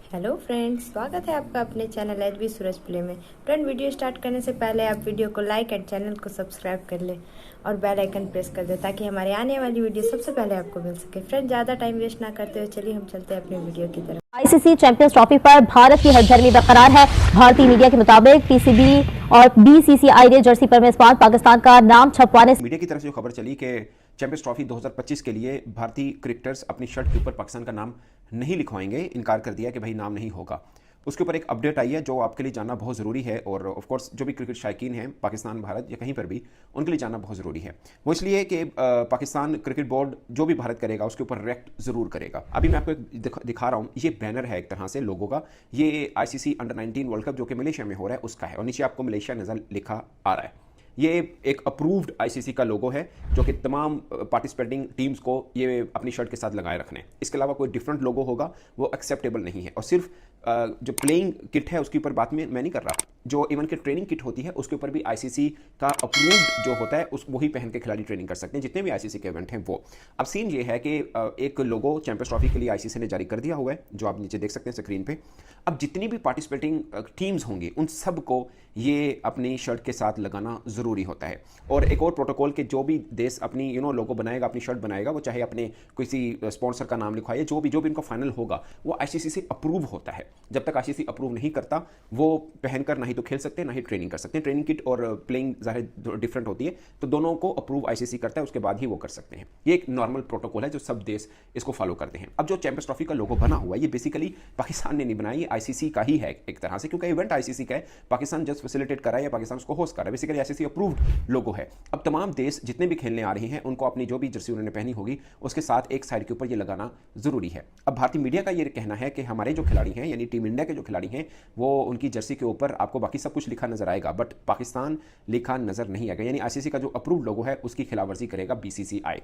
Hello friends, स्वागत है आपका अपने चैनल एचबी सूरज प्ले में। फ्रेंड, वीडियो स्टार्ट करने से पहले आप वीडियो को लाइक एंड चैनल को सब्सक्राइब कर लें और बेल आइकन प्रेस कर दें ताकि हमारे आने वाली वीडियो सबसे पहले आपको मिल सके। फ्रेंड, ज़्यादा टाइम वेस्ट ना करते हुए चलिए हम चलते हैं अपनी वीडियो की तरफ। आईसीसी चैंपियंस ट्रॉफी पर भारत की हरधर्मी बरकरार है। भारतीय मीडिया के मुताबिक पीसीबी और बीसीसीआई ने जर्सी पर मेजबान पाकिस्तान का नाम छपवाने मीडिया की तरफ से जो खबर चली कि चैंपियंस ट्रॉफी 2025 के लिए भारतीय क्रिकेटर्स अपनी शर्ट के ऊपर पाकिस्तान का नाम नहीं लिखवाएंगे, इनकार कर दिया कि भाई नाम नहीं होगा। उसके ऊपर एक अपडेट आई है जो आपके लिए जानना बहुत ज़रूरी है और ऑफ कोर्स जो भी क्रिकेट शायकीन हैं पाकिस्तान, भारत या कहीं पर भी, उनके लिए जानना बहुत ज़रूरी है। वो इसलिए कि पाकिस्तान क्रिकेट बोर्ड जो भी भारत करेगा उसके ऊपर रिएक्ट ज़रूर करेगा। अभी मैं आपको एक दिखा रहा हूँ, ये बैनर है एक तरह से लोगों का। ये आईसीसी अंडर 19 वर्ल्ड कप जो कि मलेशिया में हो रहा है उसका है और नीचे आपको मलेशिया नज़र लिखा आ रहा है। ये एक अप्रूव्ड आईसीसी का लोगो है जो कि तमाम पार्टिसिपेटिंग टीम्स को ये अपनी शर्ट के साथ लगाए रखने। इसके अलावा कोई डिफरेंट लोगो होगा वो एक्सेप्टेबल नहीं है। और सिर्फ जो प्लेइंग किट है उसके ऊपर बात में मैं नहीं कर रहा, जो इवन की ट्रेनिंग किट होती है उसके ऊपर भी आईसीसी का अप्रूव्ड जो होता है उस वही पहन के खिलाड़ी ट्रेनिंग कर सकते हैं, जितने भी आईसीसी के इवेंट हैं वो। अब सीन ये है कि एक लोगो चैंपियंस ट्रॉफी के लिए आईसीसी ने जारी कर दिया हुआ है जो आप नीचे देख सकते हैं स्क्रीन पे। अब जितनी भी पार्टिसिपेटिंग टीम्स होंगी उन सबको ये अपनी शर्ट के साथ लगाना ज़रूरी होता है। और एक और प्रोटोकॉल के जो भी देश अपनी लोगो बनाएगा, अपनी शर्ट बनाएगा, वो चाहे अपने किसी स्पॉन्सर का नाम लिखवाए, जो भी इनका फाइनल होगा वो आईसीसी से अप्रूव होता है। जब तक आईसीसी अप्रूव नहीं करता वो पहनकर ना ही तो खेल सकते ना ही ट्रेनिंग कर सकते हैं। ट्रेनिंग किट और प्लेइंग ज़ाहिर डिफरेंट होती है, तो दोनों को अप्रूव आईसीसी करता है, उसके बाद ही वो कर सकते हैं। ये एक नॉर्मल प्रोटोकॉल है जो सब देश इसको फॉलो करते हैं। अब जो चैंपियंस ट्रॉफी का लोगो बना हुआ है ये बेसिकली पाकिस्तान ने नहीं बनाया, ये आईसीसी का ही है एक तरह से, क्योंकि इवेंट आईसीसी का है। पाकिस्तान जस्ट फैसिलिटेट कर रहा है या पाकिस्तान उसको होस्ट कर रहा है। बेसिकली आईसीसी अप्रूव्ड लोगो है। अब तमाम देश जितने भी खेलने आ रहे हैं उनको अपनी जो भी जर्सी उन्होंने पहनी होगी उसके साथ एक साइड के ऊपर ये लगाना जरूरी है। अब भारतीय मीडिया का ये कहना है कि हमारे जो खिलाड़ी हैं यानी टीम इंडिया के जो खिलाड़ी हैं वो उनकी जर्सी के ऊपर आपको बाकी सब कुछ लिखा नजर आएगा बट पाकिस्तान लिखा नजर नहीं आएगा, यानी आईसीसी का जो अप्रूव्ड लोगो है उसकी खिलाफवर्जी करेगा बीसीसीआई।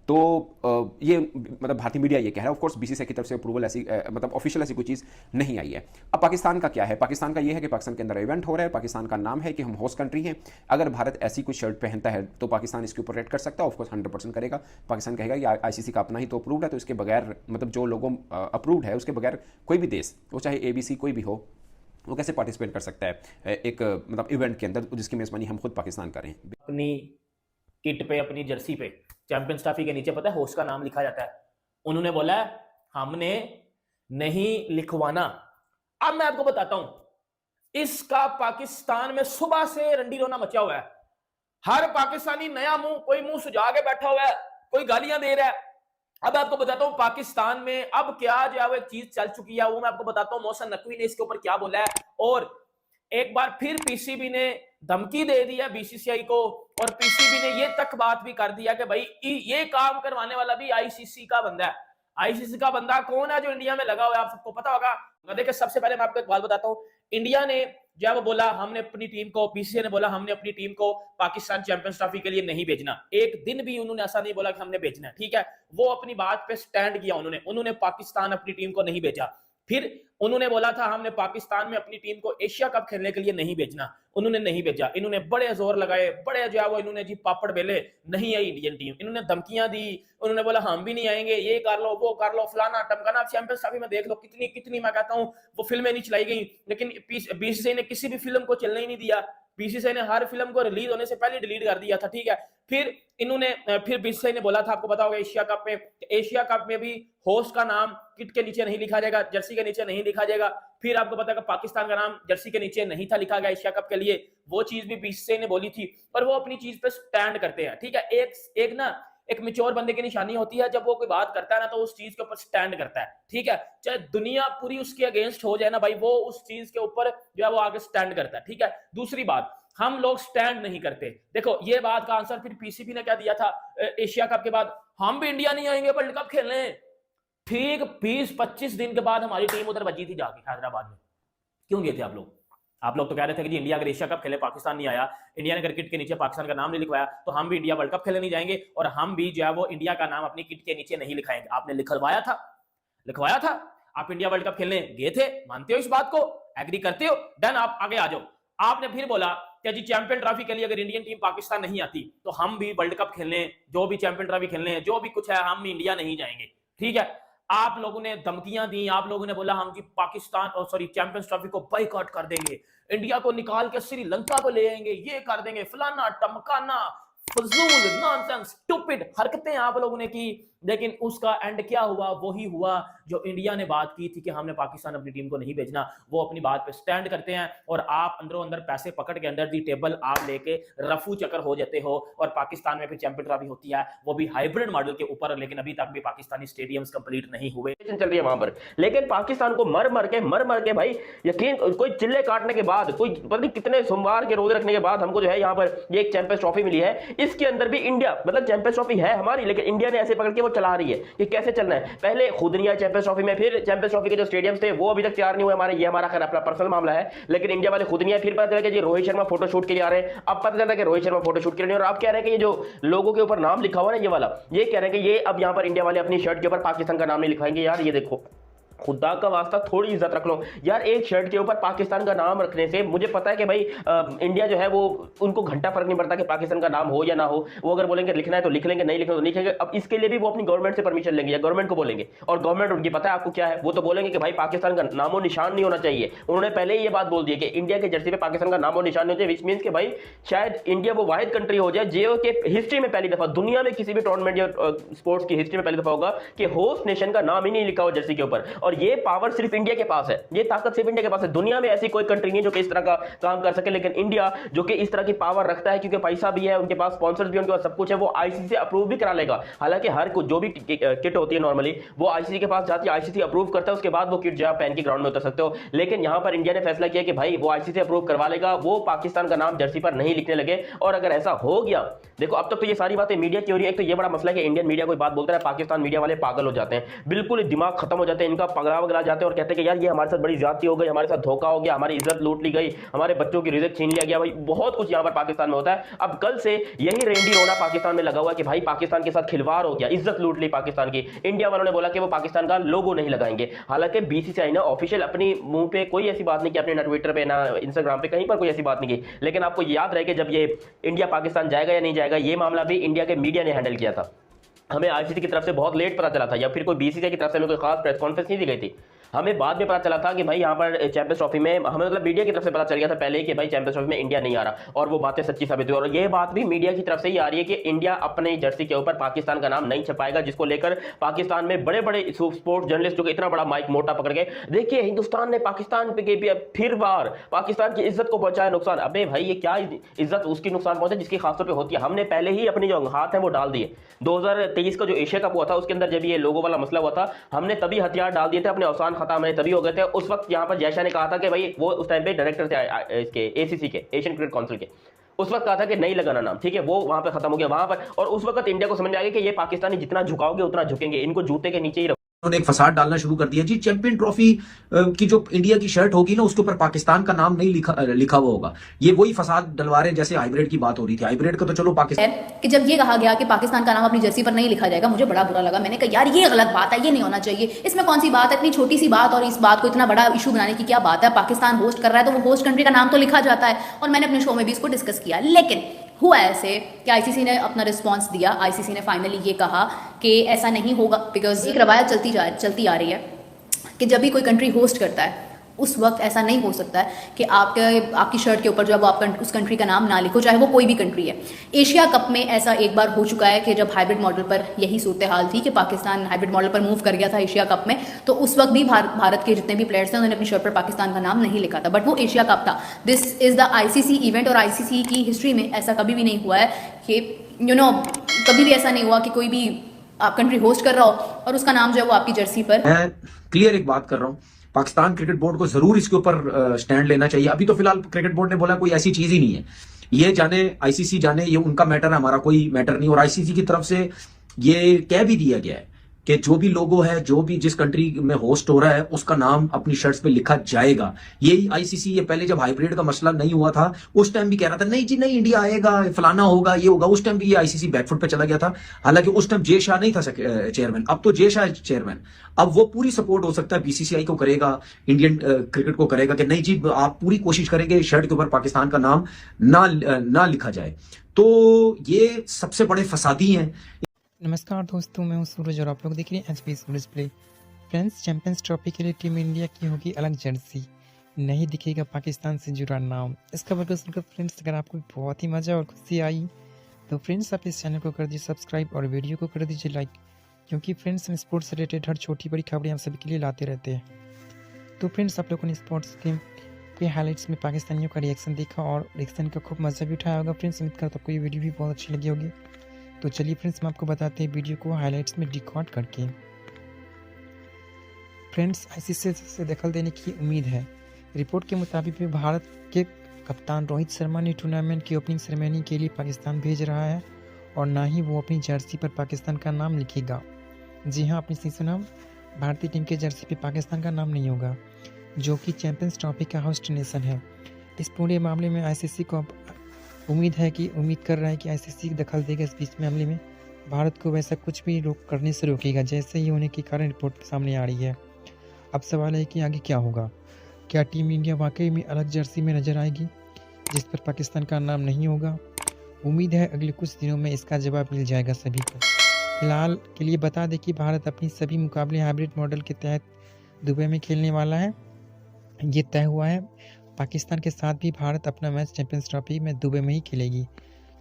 तो ये मतलब भारतीय मीडिया ये कह रहा है। ऑफ कोर्स बीसीसीआई की तरफ से अप्रूवल ऐसी मतलब ऑफिशियल ऐसी कोई चीज़ नहीं आई है। अब पाकिस्तान का क्या है? पाकिस्तान का ये है कि पाकिस्तान के अंदर इवेंट हो रहा है, पाकिस्तान का नाम है कि हम होस्ट कंट्री हैं। अगर भारत ऐसी कोई शर्ट पहनता है तो पाकिस्तान इसके ऊपर रेट कर सकता है, ऑफकोर्स 100% करेगा। पाकिस्तान कहेगा कि आईसीसी का अपना ही तो अप्रूव्ड है, तो इसके बगैर मतलब जो लोगों अप्रूव्ड है उसके बगैर कोई भी देश, वो चाहे एबीसी कोई भी हो, वो कैसे पार्टिसिपेट कर सकता है एक मतलब इवेंट के अंदर जिसकी मेजबानी हम खुद पाकिस्तान करें। अपनी किट पे, अपनी जर्सी पे चैंपियंस ट्रॉफी के नीचे पता है होस्ट का नाम लिखा जाता है। उन्होंने बोला है हमने नहीं लिखवाना। अब मैं आपको बताता हूं, इसका पाकिस्तान में सुबह से रंडी रोना मचा हुआ है। हर पाकिस्तानी नया मुंह, कोई मुंह सुझा के बैठा हुआ है, कोई गालियां दे रहा है। अब आपको बताता हूं पाकिस्तान में अब क्या जो है वो एक चीज चल चुकी है, वो मैं आपको बताता हूं। मोहसिन नकवी ने इसके ऊपर क्या बोला है और एक बार फिर पीसीबी ने धमकी दे दी है बीसीसीआई को और पीसीबी ने ये तक बात भी कर दिया कि भाई ये काम करवाने वाला भी आईसीसी का बंदा है। आईसीसी का बंदा कौन है जो इंडिया में लगा हुआ है, आप सबको पता होगा। देखिए, सबसे पहले मैं आपको एक बात बताता हूं। इंडिया ने जब बोला हमने अपनी टीम को, बीसीसीआई ने बोला हमने अपनी टीम को पाकिस्तान चैंपियंस ट्रॉफी के लिए नहीं भेजना, एक दिन भी उन्होंने ऐसा नहीं बोला कि हमने भेजना है, ठीक है। वो अपनी बात पे स्टैंड किया, उन्होंने पाकिस्तान अपनी टीम को नहीं भेजा। फिर उन्होंने बोला था हमने पाकिस्तान में अपनी टीम को एशिया कप खेलने के लिए नहीं भेजना, उन्होंने नहीं भेजा। इन्होंने बड़े जोर लगाए, बड़े जो है वो इन्होंने जी पापड़ बेले, नहीं आई इंडियन टीम। इन्होंने धमकियां दी, उन्होंने बोला हम भी नहीं आएंगे, ये कर लो वो कर लो, फलाना टमकाना। चैंपियंस ट्रॉफी में देख लो कितनी कितनी मैं कहता हूं वो फिल्में नहीं चलाई गई, लेकिन बीसीसीआई ने किसी भी फिल्म को चलने ही नहीं दिया। बीसीसीआई ने हर फिल्म को रिलीज होने से पहले डिलीट कर दिया था, ठीक है। फिर बीसीसीआई ने बोला था, आपको पता होगा, एशिया कप में भी होस्ट का नाम किट के नीचे नहीं लिखा जाएगा, जर्सी के नीचे नहीं लिखा जाएगा। फिर आपको पता है पाकिस्तान का नाम जर्सी के नीचे नहीं था लिखा गया एशिया कप के लिए, वो चीज भी बीसीसीआई ने बोली थी। पर वो अपनी चीज पे स्टैंड करते हैं, ठीक है। एक ना एक मैच्योर बंदे की निशानी होती है, जब वो कोई बात करता है ना तो उस चीज के ऊपर स्टैंड करता है, ठीक है। चाहे दुनिया पूरी उसके अगेंस्ट हो जाए ना भाई, वो उस चीज के ऊपर जो है वो आगे स्टैंड करता है, ठीक है। दूसरी बात, हम लोग स्टैंड नहीं करते। देखो, ये बात का आंसर फिर पीसीबी ने क्या दिया था एशिया कप के बाद, हम भी इंडिया नहीं आएंगे वर्ल्ड कप खेलने। ठीक 20-25 दिन के बाद हमारी टीम उधर बची थी जाके हैदराबाद में। क्यों गए थे आप लोग? आप लोग तो कह रहे थे कि जी इंडिया अगर एशिया कप खेले, पाकिस्तान नहीं आया, इंडिया ने क्रिकेट के नीचे पाकिस्तान का नाम नहीं लिखवाया, तो हम भी इंडिया वर्ल्ड कप खेलने नहीं जाएंगे और हम भी जो है वो इंडिया का नाम अपनी किट के नीचे नहीं लिखाएंगे। आपने लिखवाया था। आप इंडिया वर्ल्ड कप खेलने गए थे, मानते हो इस बात को, एग्री करते हो, डन, आप आगे आ जाओ। आपने फिर बोला कि जी चैंपियन ट्रॉफी के लिए अगर इंडियन टीम पाकिस्तान नहीं आती तो हम भी वर्ल्ड कप खेलने, जो भी चैंपियन ट्रॉफी खेलने हैं, जो भी कुछ है, हम इंडिया नहीं जाएंगे, ठीक है। आप लोगों ने धमकियां दी, आप लोगों ने बोला हम जी पाकिस्तान और सॉरी चैंपियंस ट्रॉफी को बाइकआउट कर देंगे, इंडिया को निकाल के श्रीलंका को ले आएंगे, ये कर देंगे, फलाना टमकाना, फजूल नॉनसेंस स्टूपिड हरकतें आप लोगों ने की। लेकिन उसका एंड क्या हुआ? वही हुआ जो इंडिया ने बात की थी कि हमने पाकिस्तान अपनी टीम को नहीं भेजना, वो अपनी बात पे स्टैंड करते हैं और आप अंदरों अंदर पैसे पकड़ के अंदर दी टेबल आप लेके रफू चक्कर हो जाते हो और पाकिस्तान में फिर चैंपियन ट्रॉफी होती है, वो भी हाइब्रिड मॉडल के ऊपर। लेकिन अभी तक भी पाकिस्तानी स्टेडियम्स कंप्लीट नहीं हुए, चल रही है वहां पर। लेकिन पाकिस्तान को मर मर के भाई यकीन, कोई चिल्ले काटने के बाद, कोई पता नहीं कितने सोमवार के रोजे रखने के बाद हमको जो है यहाँ पर ये एक चैंपियंस ट्रॉफी मिली है। इसके अंदर भी इंडिया, मतलब चैंपियंस ट्रॉफी है हमारी, लेकिन इंडिया ने ऐसे पकड़ के वो चला रही है कि कैसे चलना है। पहले खुद नहीं आया चैंपियंस ट्रॉफी में, फिर चैंपियंस ट्रॉफी के जो स्टेडियम्स थे वो अभी तक तैयार नहीं हुए हमारे, ये हमारा खैर अपना पर्सनल मामला है, लेकिन इंडिया वाले खुद नहीं आए। फिर पता चला कि जी रोहित शर्मा फोटोशूट के लिए आ रहे हैं, अब पता चला कि रोहित शर्मा फोटोशूट के लिए, और आप कह रहे हैं कि ये जो लोगों के ऊपर नाम लिखा हुआ है ना, ये वाला, ये कह रहे हैं कि ये अब यहाँ पर इंडिया वाले अपनी शर्ट के ऊपर पाकिस्तान का नाम नहीं लिखाएंगे। यार ये देखो, खुदा का वास्ता थोड़ी इज्जत रख लो यार। एक शर्ट के ऊपर पाकिस्तान का नाम रखने से मुझे पता है कि भाई इंडिया जो है वो, उनको घंटा फर्क नहीं पड़ता कि पाकिस्तान का नाम हो या ना हो, वो अगर बोलेंगे लिखना है तो लिख लेंगे, नहीं लिखना तो नहीं लिखेंगे। अब इसके लिए भी वो अपनी गवर्नमेंट से परमिशन लेंगे या गवर्नमेंट को बोलेंगे, और गवर्नमेंट उनकी पता है आपको क्या है, वो तो बोलेंगे कि भाई पाकिस्तान का नामो निशान नहीं होना चाहिए। उन्होंने पहले ही ये बात बोल दी है कि इंडिया के जर्सी पे पाकिस्तान का नामो निशान नहीं हो चाहिए, विच मीन्स कि भाई शायद इंडिया वो वाहिद कंट्री हो जाए जो कि हिस्ट्री में पहली दफा, दुनिया में किसी भी टूर्नामेंट या स्पोर्ट्स की हिस्ट्री में पहली दफा होगा कि होस्ट नेशन का नाम ही नहीं लिखा हो जर्सी के ऊपर। और ये पावर सिर्फ इंडिया के पास है, ये ताकत सिर्फ इंडिया के पास है। दुनिया में ऐसी कोई कंट्री नहीं जो कि इस तरह का काम कर सके, लेकिन इंडिया जो कि इस तरह की पावर रखता है, क्योंकि पैसा भी है उनके पास, स्पॉन्सर्स भी उनके पास, सब कुछ है, वो आईसीसी से अप्रूव भी करा लेगा। हालांकि हर कुछ जो भी किट होती है नॉर्मली वो आईसीसी के पास जाती है, आईसीसी अप्रूव करता है, उसके बाद वो किट जो आप पहन के ग्राउंड में उतर सकते हो। लेकिन यहां पर इंडिया ने फैसला किया कि भाई वो आईसीसी अप्रूव करवा लेगा, वो पाकिस्तान का नाम जर्सी पर नहीं लिखने लगे। और अगर ऐसा हो गया, देखो अब तक तो ये सारी बातें मीडिया की हो रही है। एक तो ये बड़ा मसला है कि इंडियन मीडिया कोई बात बोलता है, पाकिस्तान मीडिया वाले पागल हो जाते हैं, बिल्कुल दिमाग खत्म हो जाते हैं इनका, पगला वगला जाते हैं और कहते हैं कि यार ये हमारे साथ बड़ी ज्यादती हो गई, हमारे साथ धोखा हो गया, हमारी इज्जत लूट ली गई, हमारे बच्चों की रिज़्क छीन लिया गया। भाई बहुत कुछ यहां पर पाकिस्तान में होता है। अब कल से यही रेंडी रोना पाकिस्तान में लगा हुआ कि भाई पाकिस्तान के साथ खिलवाड़ हो गया, इज्जत लूट ली पाकिस्तान की। इंडिया वालों ने बोला कि वो पाकिस्तान का लोगो नहीं लगाएंगे। हालांकि बीसीसीआई ने ऑफिशियल अपनी मुंह पे कोई ऐसी बात नहीं की, अपने ना ट्विटर पे ना इंस्टाग्राम पे कहीं पर कोई ऐसी बात नहीं की। लेकिन आपको याद रहे कि जब ये इंडिया पाकिस्तान जाएगा या नहीं जाएगा, ये मामला भी इंडिया के मीडिया ने हैंडल किया था। हमें आईसीसी की तरफ से बहुत लेट पता चला था, या फिर कोई बीसीसीआई की तरफ से हमें कोई खास प्रेस कॉन्फ्रेंस नहीं दी गई थी। हमें बाद में पता चला था कि भाई यहाँ पर चैंपियंस ट्रॉफी में हमें, मतलब मीडिया की तरफ से पता चल गया था पहले ही कि भाई चैंपियंस ट्रॉफी में इंडिया नहीं आ रहा, और वो बातें सच्ची साबित हुई। और ये बात भी मीडिया की तरफ से ही आ रही है कि इंडिया अपने जर्सी के ऊपर पाकिस्तान का नाम नहीं छपाएगा, जिसको लेकर पाकिस्तान में बड़े बड़े स्पोर्ट्स जर्नलिस्ट जो इतना बड़ा माइक मोटा पकड़ के, देखिए हिंदुस्तान ने पाकिस्तान पे फिर बार पाकिस्तान की इज्जत को पहुंचाया नुकसान। अबे भाई ये क्या इज्जत उसकी नुकसान पहुंचे जिसकी खासतौर पर होती है। हमने पहले ही अपनी जो हाथ है वो डाल दिए। 2023 का जो एशिया कप हुआ था उसके अंदर जब ये लोगों वाला मसला हुआ था, हमने तभी हथियार डाल दिए थे, अपने अवसान खत्म है तभी हो गए थे। उस वक्त यहां पर जयशाह ने कहा था कि भाई वो उस टाइम पे डायरेक्टर थे इसके एसीसी के, एशियन क्रिकेट काउंसिल के, उस वक्त कहा था कि नहीं लगाना नाम, ठीक है, वो वहां पे खत्म हो गया वहां पर। और उस वक्त इंडिया को समझ में आ गया कि ये पाकिस्तानी जितना झुकाओगे उतना झुकेंगे, इनको जूते के नीचे ही उन्होंने एक फसाद डालना शुरू कर दिया जी। चैंपियन ट्रॉफी की जो इंडिया की शर्ट होगी ना, उसके ऊपर पाकिस्तान का नाम नहीं लिखा हुआ होगा। ये वही फसाद डलवा रहे जैसे हाइब्रिड की बात हो रही थी। हाइब्रिड का तो चलो पाकिस्तान कि जब ये कहा गया कि पाकिस्तान का नाम अपनी जर्सी पर नहीं लिखा जाएगा, मुझे बड़ा बुरा लगा। मैंने कहा यार ये गलत बात है, ये नहीं होना चाहिए। इसमें कौन सी बात है, इतनी छोटी सी बात, और इस बात को इतना बड़ा इशू बनाने की क्या बात है। पाकिस्तान होस्ट कर रहा है तो वो होस्ट कंट्री का नाम तो लिखा जाता है, और मैंने अपने शो में भी इसको डिस्कस किया। लेकिन हुआ ऐसे कि आईसीसी ने अपना रिस्पांस दिया। आईसीसी ने फाइनली ये कहा कि ऐसा नहीं होगा, बिकॉज एक रवायत चलती आ रही है कि जब भी कोई कंट्री होस्ट करता है उस वक्त ऐसा नहीं हो सकता है कि आपकी शर्ट के ऊपर जो है वो आप उस कंट्री का नाम ना लिखो, चाहे वो कोई भी कंट्री है। एशिया कप में ऐसा एक बार हो चुका है कि जब हाइब्रिड मॉडल पर यही सूरत हाल थी कि पाकिस्तान हाइब्रिड मॉडल पर मूव कर गया था एशिया कप में, तो उस वक्त भी भारत के जितने भी प्लेयर्स थे उन्होंने अपनी शर्ट पर पाकिस्तान का नाम नहीं लिखा था, बट वो एशिया कप था। This is the ICC event, और आईसीसी की हिस्ट्री में ऐसा कभी भी नहीं हुआ है कि कभी भी ऐसा नहीं हुआ कि कोई भी आप कंट्री होस्ट कर रहा हो और उसका नाम जो है वो आपकी जर्सी पर। मैं क्लियर एक बात कर रहा हूं, पाकिस्तान क्रिकेट बोर्ड को जरूर इसके ऊपर स्टैंड लेना चाहिए। अभी तो फिलहाल क्रिकेट बोर्ड ने बोला कोई ऐसी चीज ही नहीं है, ये जाने आईसीसी जाने, ये उनका मैटर है, हमारा कोई मैटर नहीं। और आईसीसी की तरफ से ये कह भी दिया गया है कि जो भी लोगो है, जो भी जिस कंट्री में होस्ट हो रहा है उसका नाम अपनी शर्ट्स पे लिखा जाएगा। यही आईसीसी ये पहले जब हाइब्रिड का मसला नहीं हुआ था उस टाइम भी कह रहा था नहीं जी नहीं इंडिया आएगा, फलाना होगा, ये होगा। उस टाइम भी ये आईसीसी बैकफुट पे चला गया था। हालांकि उस टाइम जय शाह नहीं था चेयरमैन, अब तो जय शाह चेयरमैन। अब वो पूरी सपोर्ट हो सकता है बीसीसीआई को करेगा, इंडियन क्रिकेट को करेगा कि नहीं जी आप पूरी कोशिश करेंगे शर्ट के ऊपर पाकिस्तान का नाम ना लिखा जाए। तो ये सबसे बड़े फसादी हैं। नमस्कार दोस्तों, मैं हूं सूरज और आप लोग देख रहे हैं एचपी सूरज प्ले। फ्रेंड्स, चैंपियंस ट्रॉफी के लिए टीम इंडिया की होगी अलग जर्सी, नहीं दिखेगा पाकिस्तान से जुड़ा नाम। इस खबर को सुनकर फ्रेंड्स अगर आपको बहुत ही मज़ा और खुशी आई तो फ्रेंड्स आप इस चैनल को कर दीजिए सब्सक्राइब और वीडियो को कर दीजिए लाइक, क्योंकि फ्रेंड्स हम स्पोर्ट्स से रिलेटेड हर छोटी बड़ी खबरें हम सभी के लिए लाते रहते हैं। तो फ्रेंड्स आप लोगों ने स्पोर्ट्स के हाईलाइट्स में पाकिस्तानियों का रिएक्शन देखा और रिएक्शन का खूब मज़ा भी उठाया होगा। फ्रेंड्स उम्मीद करता हूँ आपको ये वीडियो भी बहुत अच्छी लगी होगी। तो चलिए फ्रेंड्स हम आपको बताते हैं वीडियो को हाईलाइट्स में डिकॉर्ड करके। फ्रेंड्स, आईसीसी से दखल देने की उम्मीद है। रिपोर्ट के मुताबिक भी भारत के कप्तान रोहित शर्मा ने टूर्नामेंट की ओपनिंग सेरेमनी के लिए पाकिस्तान भेज रहा है और ना ही वो अपनी जर्सी पर पाकिस्तान का नाम लिखेगा। जी हाँ, आपने सही सुना, भारतीय टीम के जर्सी पे पाकिस्तान का नाम नहीं होगा, जो कि चैंपियंस ट्रॉफी का होस्ट नेशन है। इस पूरे मामले में आईसीसी को उम्मीद कर रहा है कि आईसीसी दखल देगा इस बीच मामले में, भारत को वैसा कुछ भी करने से रोकेगा, जैसे ही होने के कारण रिपोर्ट सामने आ रही है। अब सवाल है कि आगे क्या होगा। क्या टीम इंडिया वाकई में अलग जर्सी में नजर आएगी जिस पर पाकिस्तान का नाम नहीं होगा? उम्मीद है अगले कुछ दिनों में इसका जवाब मिल जाएगा सभी को। फिलहाल के लिए बता दें कि भारत अपनी सभी मुकाबले हाइब्रिड मॉडल के तहत दुबई में खेलने वाला है, ये तय हुआ है। पाकिस्तान के साथ भी भारत अपना मैच चैंपियंस ट्रॉफी में दुबई में ही खेलेगी।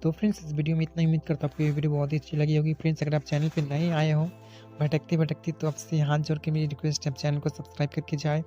तो फ्रेंड्स, इस वीडियो में इतना ही। उम्मीद करता हूँ आपको ये वीडियो बहुत ही अच्छी लगी होगी। फ्रेंड्स, अगर आप चैनल पर नए आए हो भटकते तो आपसे हाथ जोड़ के मेरी रिक्वेस्ट है, आप चैनल को सब्सक्राइब करके जाए,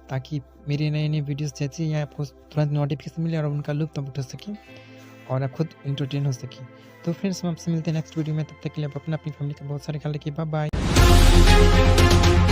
ताकि मेरे नए वीडियोस जैसे ही आपको तुरंत नोटिफिकेशन मिले और उनका लुत्फ आप उठा सकें और आप खुद एंटरटेन हो सकें। तो फ्रेंड्स, हम आपसे मिलते हैं नेक्स्ट वीडियो में। तब तक के लिए आप अपनी फैमिली का बहुत सारे ख्याल रखिए। Bye bye.